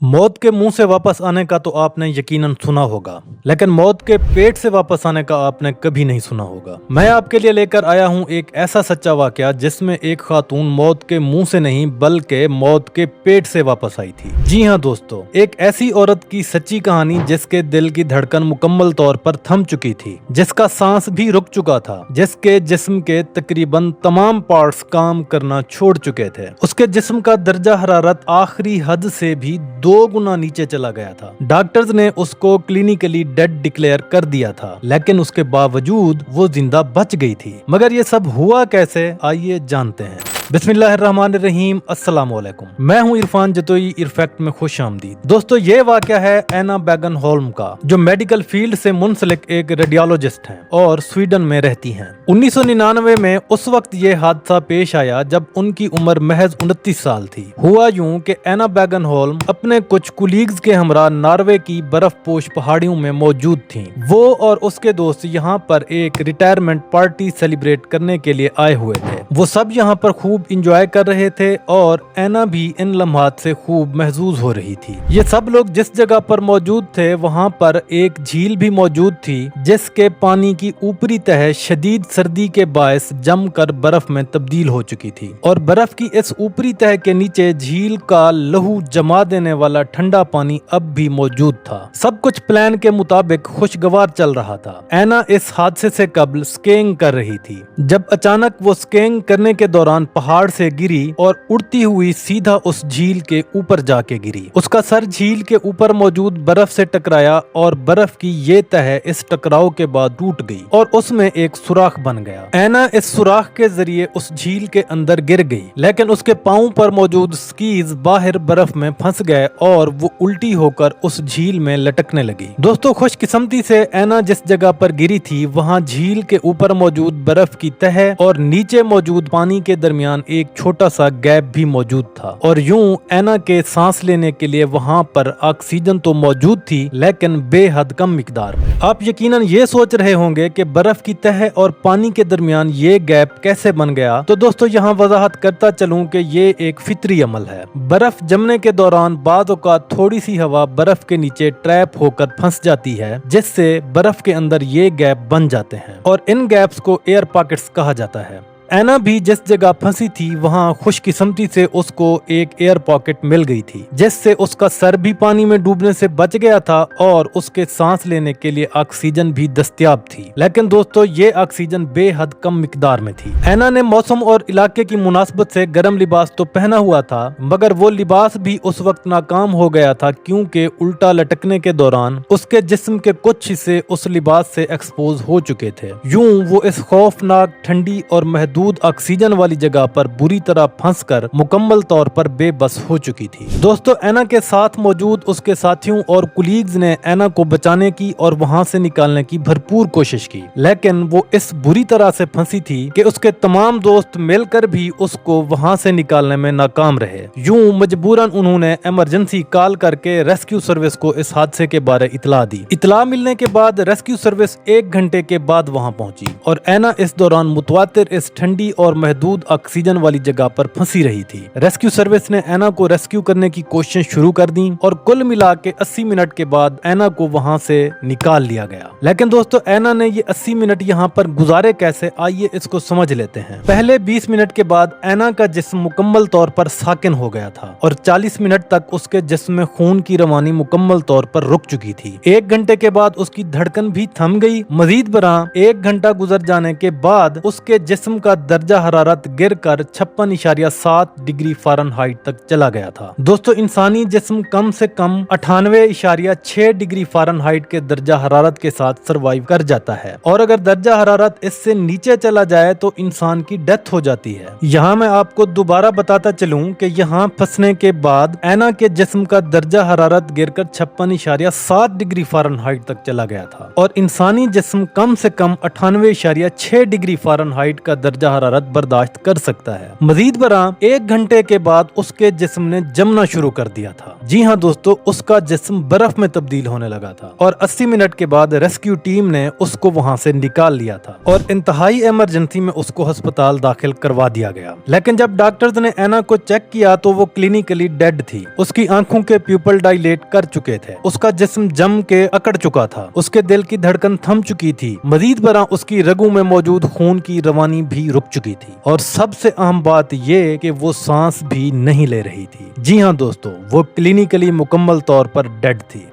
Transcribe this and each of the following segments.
मौत के मुंह से वापस आने का तो आपने यकीनन सुना होगा, लेकिन मौत के पेट से वापस आने का आपने कभी नहीं सुना होगा। मैं आपके लिए लेकर आया हूं एक ऐसा सच्चा वाकया जिसमें एक खातून मौत के मुंह से नहीं बल्कि मौत के पेट से वापस आई थी। जी हां दोस्तों, एक ऐसी औरत की सच्ची कहानी जिसके दिल की धड़कन मुकम्मल तौर पर थम चुकी थी, जिसका सांस भी रुक चुका था, जिसके जिस्म के तकरीबन तमाम पार्ट्स काम करना छोड़ चुके थे। उसके जिस्म का दर्जा हरारत आखिरी हद से भी 2 गुना नीचे चला गया था। डॉक्टर्स ने उसको क्लिनिकली डेड डिक्लेयर कर दिया था, लेकिन उसके बावजूद वो जिंदा बच गई थी। मगर ये सब हुआ कैसे, आइए जानते हैं। बिस्मिल्लाहिर्रहमानिर्रहीम, अस्सलाम वालेकुम। मैं हूं इरफान जतोई, इरफेक्ट में खुश आमदीद। दोस्तों, ये वाकया है एना बैगनहोल्म का, जो मेडिकल फील्ड से मुंसलिक एक रेडियोलॉजिस्ट हैं और स्वीडन में रहती हैं। 1999 में उस वक्त ये हादसा पेश आया जब उनकी उम्र महज 29 साल थी। हुआ यूं कि एना बैगनहोल्म अपने कुछ कुलीग्स के हमरा नॉर्वे की बर्फपोश पहाड़ियों में मौजूद थीं। वो और उसके दोस्त यहाँ पर एक रिटायरमेंट पार्टी सेलिब्रेट करने के लिए आए हुए थे। वो सब यहाँ पर खूब इंजॉय कर रहे थे और एना भी इन लम्हात से खूब महजूज हो रही थी। ये सब लोग जिस जगह पर मौजूद थे वहाँ पर एक झील भी मौजूद थी, जिसके पानी की ऊपरी तह शदीद सर्दी के बायस जमकर बर्फ में तब्दील हो चुकी थी और बर्फ की इस ऊपरी तह के नीचे झील का लहू जमा देने वाला ठंडा पानी अब भी मौजूद था। सब कुछ प्लान के मुताबिक खुशगवार चल रहा था। एना इस हादसे से कबल स्कीइंग कर रही थी जब अचानक वो स्कीइंग करने के दौरान पहाड़ से गिरी और उड़ती हुई सीधा उस झील के ऊपर जाके गिरी। उसका सर झील के ऊपर मौजूद बर्फ से टकराया और बर्फ की ये तह इस टकराव के बाद टूट गई और उसमें एक सुराख बन गया। एना इस सुराख के जरिए उस झील के अंदर गिर गई, लेकिन उसके पांव पर मौजूद स्कीज बाहर बर्फ में फंस गए और वो उल्टी होकर उस झील में लटकने लगी। दोस्तों, खुशकिस्मती से एना जिस जगह पर गिरी थी वहाँ झील के ऊपर मौजूद बर्फ की तह और नीचे मौजूद पानी के दरमियान एक छोटा सा गैप भी मौजूद था और यूं एना के सांस लेने के लिए वहाँ पर ऑक्सीजन तो मौजूद थी, लेकिन बेहद कम मिकदार में। आप यकीनन ये सोच रहे होंगे कि बर्फ की तह और पानी के दरमियान ये गैप कैसे बन गया। तो दोस्तों, यहाँ वजाहत करता चलूं कि ये एक फितरी अमल है। बर्फ जमने के दौरान बाद औक़ात थोड़ी सी हवा बर्फ के नीचे ट्रैप होकर फंस जाती है, जिससे बर्फ के अंदर ये गैप बन जाते हैं और इन गैप्स को एयर पॉकेट्स कहा जाता है। एना भी जिस जगह फंसी थी वहाँ खुशकिस्मती से उसको एक एयर पॉकेट मिल गई थी, जिससे उसका सर भी पानी में डूबने से बच गया था और उसके सांस लेने के लिए ऑक्सीजन भी दस्तयाब थी। लेकिन दोस्तों, ये ऑक्सीजन बेहद कम मिकदार में थी। एना ने मौसम और इलाके की मुनासबत से गर्म लिबास तो पहना हुआ था, मगर वो लिबास भी उस वक्त नाकाम हो गया था क्योंकि उल्टा लटकने के दौरान उसके जिस्म के कुछ हिस्से उस लिबास से एक्सपोज हो चुके थे। यूं वो इस खौफनाक ठंडी और महदूद ऑक्सीजन वाली जगह पर बुरी तरह फंसकर मुकम्मल तौर पर बेबस हो चुकी थी। दोस्तों, एना के साथ मौजूद उसके साथियों और कुलीग्स ने एना को बचाने की और वहां से निकालने की भरपूर कोशिश की, लेकिन वो इस बुरी तरह से फंसी थी कि उसके तमाम दोस्त मिलकर भी उसको वहां से निकालने में नाकाम रहे। यूं मजबूरन उन्होंने इमरजेंसी कॉल करके रेस्क्यू सर्विस को इस हादसे के बारे इतला दी। इतला मिलने के बाद रेस्क्यू सर्विस 1 घंटे के बाद वहां पहुंची और एना इस दौरान मुतवातिर इस ठंडी और महदूद ऑक्सीजन वाली जगह पर फंसी रही थी। रेस्क्यू सर्विस ने एना को रेस्क्यू करने की कोशिश शुरू कर दी और कुल मिला के 80 मिनट के बाद एना को वहां से निकाल लिया गया। लेकिन दोस्तों, एना ने ये 80 मिनट यहाँ पर गुजारे कैसे, आइए इसको समझ लेते हैं। पहले 20 मिनट के बाद एना का जिस्म मुकम्मल तौर पर साकिन हो गया था और 40 मिनट तक उसके जिस्म में खून की रवानी मुकम्मल तौर पर रुक चुकी थी। 1 घंटे के बाद उसकी धड़कन भी थम गई। मजीद बरआं 1 घंटा गुजर जाने के बाद उसके जिस्म का दर्जा हरारत गिरकर 56.7 डिग्री फ़ारेनहाइट तक चला गया था। दोस्तों, इंसानी जिस्म कम से कम 98.6 डिग्री फ़ारेनहाइट के दर्जा हरारत के साथ सरवाइव कर जाता है और अगर दर्जा हरारत इससे नीचे चला जाए तो इंसान की डेथ हो जाती है। यहाँ मैं आपको दोबारा बताता चलूं कि यहाँ फंसने के बाद एना के जिस्म का दर्जा हरारत गिरकर 56.7 डिग्री फ़ारेनहाइट तक चला गया था और इंसानी जिस्म कम से कम 98.6 डिग्री फ़ारेनहाइट का दर्जा दर्जा हरारत बर्दाश्त कर सकता है। मजीद बरा 1 घंटे के बाद उसके जिस्म ने जमना शुरू कर दिया था। जी हाँ दोस्तों, उसका जिस्म बर्फ में तब्दील होने लगा था और 80 मिनट के बाद रेस्क्यू टीम ने उसको वहाँ से निकाल लिया था और इंतहाई इमरजेंसी में उसको अस्पताल दाखिल करवा दिया गया। लेकिन जब डॉक्टर्स ने एना को चेक किया तो वो क्लिनिकली डेड थी। उसकी आंखों के प्यूपल डायलेट कर चुके थे, उसका जिस्म जम के अकड़ चुका था, उसके दिल की धड़कन थम चुकी थी। मजीद बरा उसकी रगों में मौजूद खून की रवानी भी रुक चुकी थी और सबसे अहम बात ये कि वो सांस भी नहीं ले रही थी। जी हाँ दोस्तों, वो क्लिनिकली मुकम्मल तौर पर डेड थी।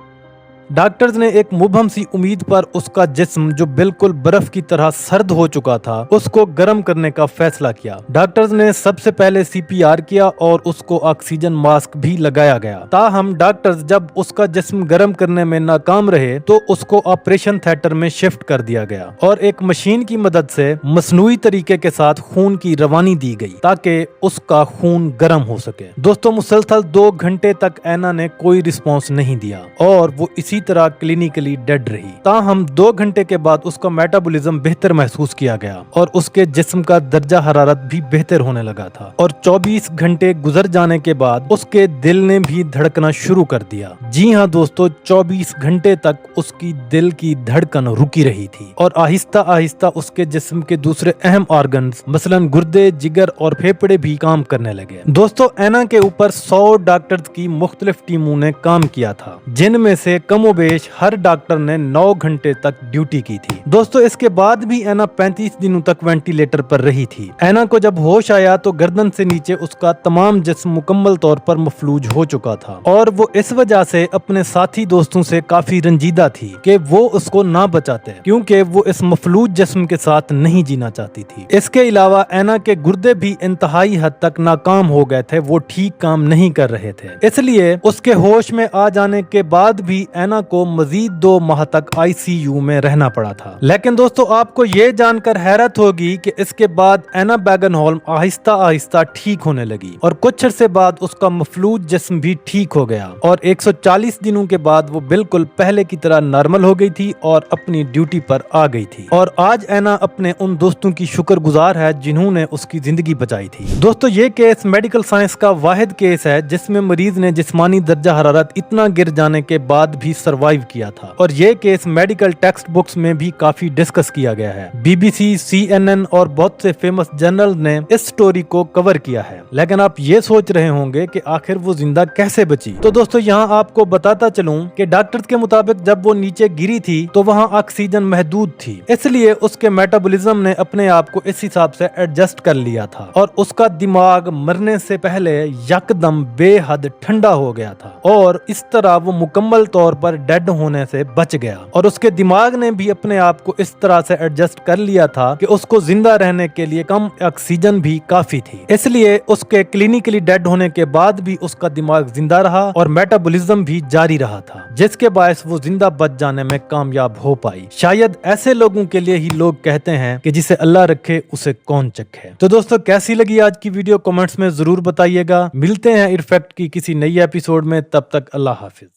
डॉक्टर्स ने एक मुबहम सी उम्मीद पर उसका जिस्म जो बिल्कुल बर्फ की तरह सर्द हो चुका था उसको गर्म करने का फैसला किया। डॉक्टर्स ने सबसे पहले CPR किया और उसको ऑक्सीजन मास्क भी लगाया गया। ताहम डॉक्टर्स जब उसका जिस्म गर्म करने में नाकाम रहे तो उसको ऑपरेशन थिएटर में शिफ्ट कर दिया गया और एक मशीन की मदद से मसनूई तरीके के साथ खून की रवानी दी गई ताकि उसका खून गर्म हो सके। दोस्तों, मुसलसल 2 घंटे तक एना ने कोई रिस्पॉन्स नहीं दिया और वो इसी तरह क्लिनिकली डेड रही। ताहम 2 घंटे के बाद उसका मेटाबॉलिज्म बेहतर महसूस किया गया और उसके जिस्म का दर्जा हरारत भी बेहतर होने लगा था और 24 घंटे गुजर जाने के बाद उसके दिल ने भी धड़कना शुरू कर दिया। जी हाँ दोस्तों, 24 घंटे तक उसकी दिल की धड़कन रुकी रही थी और आहिस्ता आहिस्ता उसके जिस्म के दूसरे अहम ऑर्गन्स मसलन गुर्दे, जिगर और फेफड़े भी काम करने लगे। दोस्तों, एना के ऊपर 100 डॉक्टर्स की मुख्तलिफ टीमों ने काम किया था, जिनमें से कमोबेश हर डॉक्टर ने 9 घंटे तक ड्यूटी की थी। दोस्तों, इसके बाद भी एना 35 दिनों तक वेंटिलेटर पर रही थी। एना को जब होश आया तो गर्दन से नीचे उसका तमाम जिस्म मुकम्मल तौर पर मफलूज हो चुका था और वो इस वजह से अपने साथी दोस्तों से काफी रंजीदा थी कि वो उसको ना बचाते, क्योंकि वो इस मफलूज जिस्म के साथ नहीं जीना चाहती थी। इसके अलावा एना के गुर्दे भी इंतहाई हद तक नाकाम हो गए थे, वो ठीक काम नहीं कर रहे थे। इसलिए उसके होश में आ जाने के बाद भी एना को मजीद 2 माह तक ICU में रहना पड़ा था। लेकिन दोस्तों, आपको ये जानकर हैरत होगी कि इसके बाद एना बैगनहोल्म आहिस्ता आहिस्ता ठीक होने लगी और कुछ अरसे बाद उसका मफलूज जिस्म भी ठीक हो गया और 140 दिनों के बाद वो बिल्कुल पहले की तरह नॉर्मल हो गई थी और अपनी ड्यूटी पर आ गई थी। और आज एना अपने उन दोस्तों की शुक्रगुजार है जिन्होंने उसकी जिंदगी बचाई थी। दोस्तों, ये केस मेडिकल साइंस का वाहिद केस है जिसमें मरीज ने जिस्मानी दर्जा हरारत इतना गिर जाने के बाद भी सरवाइव किया था और ये केस मेडिकल टेक्स्ट बुक्स में भी काफी डिस्कस किया गया है। BBC, CNN और बहुत से फेमस जर्नल ने इस स्टोरी को कवर किया है। लेकिन आप ये सोच रहे होंगे कि आखिर वो जिंदा कैसे बची। तो दोस्तों, यहाँ आपको बताता चलूं कि डॉक्टर्स के मुताबिक जब वो नीचे गिरी थी तो वहाँ ऑक्सीजन महदूद थी, इसलिए उसके मेटाबॉलिज्म ने अपने आप को इस हिसाब से एडजस्ट कर लिया था और उसका दिमाग मरने से पहले यकदम बेहद ठंडा हो गया था और इस तरह वो मुकम्मल तौर पर डेड होने से बच गया और उसके दिमाग ने भी अपने आप को इस तरह से एडजस्ट कर लिया था कि उसको जिंदा रहने के लिए कम ऑक्सीजन भी काफी थी। इसलिए उसके क्लिनिकली डेड होने के बाद भी उसका दिमाग जिंदा रहा और मेटाबॉलिज्म भी जारी रहा था, जिसके बायस वो जिंदा बच जाने में कामयाब हो पाई। शायद ऐसे लोगों के लिए ही लोग कहते हैं कि जिसे अल्लाह रखे उसे कौन चखे। तो दोस्तों, कैसी लगी आज की वीडियो कमेंट्स में जरूर बताइएगा। मिलते हैं इरफेक्ट की किसी नई एपिसोड में, तब तक अल्लाह हाफिज।